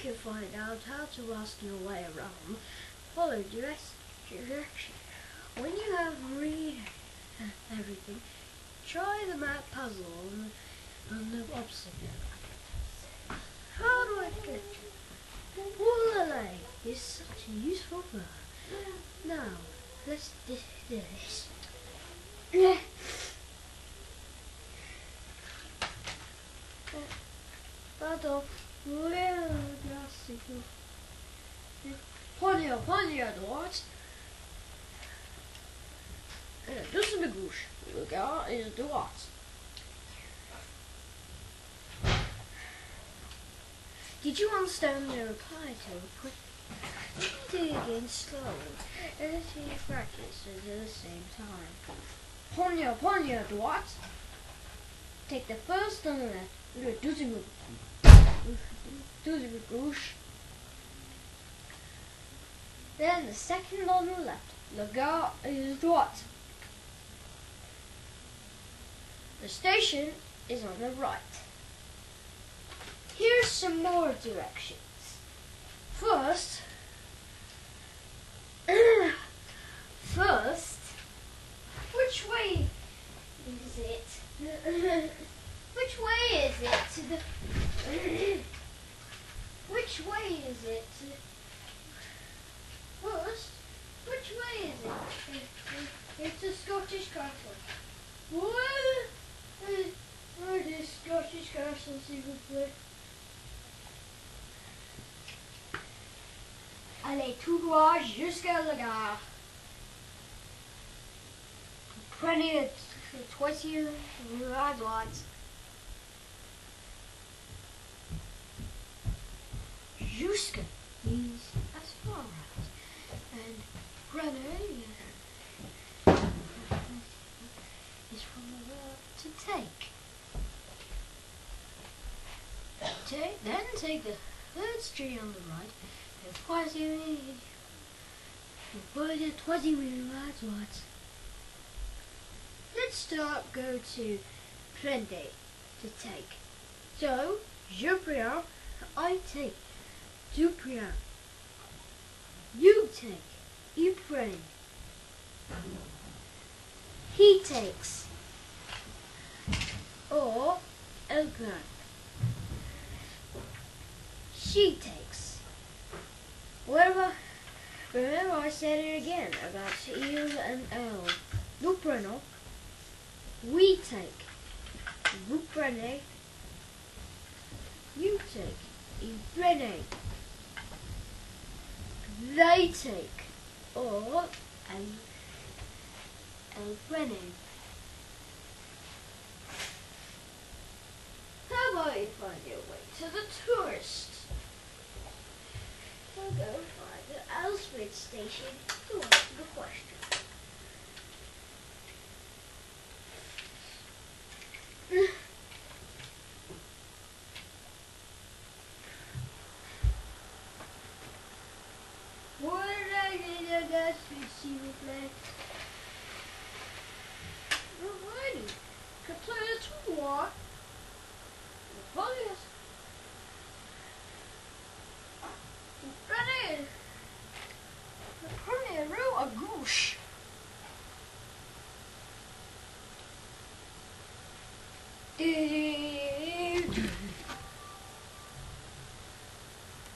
can find out how to ask your way around, follow direction. When you have read everything, try the map puzzle on the opposite. How do I get you? Woolale is such a useful verb. Now, let's do this. Pardon, Prenez à droite. Deuxième à gauche. Le gars est à droite. Did you understand the reply to the question? Do it again slowly, and let's see you practice at the same time. Prenez à droite. Take the first on the left. Deuxième à gauche. Then the second on the left. Le gars est à droite. The station is on the right. Here's some more directions. First, which way is it? Which way is it to the? Which way is it to? First, which way is it? It's a Scottish castle. Where does Scottish castles even play? Allez tout droit jusqu'à la gare. Prenez le troisième à droite. Jusqu'à means as far as. And prenez is from the verb to take. Then take the third street on the right. Let's go to prendre, to take. So, je prends, I take. Tu prends. You take. Il prend. He takes. Or, elle prend. She takes. Remember I said it again about il and elle. Nous prenons. We take. Vous prenez. You take. Ils prennent. They take. Or elles prennent. How about you find your way to the tourist? We'll go find the Auschwitz station to answer the question. S'il vous plaît. Alrighty. Complétez tout droit. Police. Prenez rue à gauche.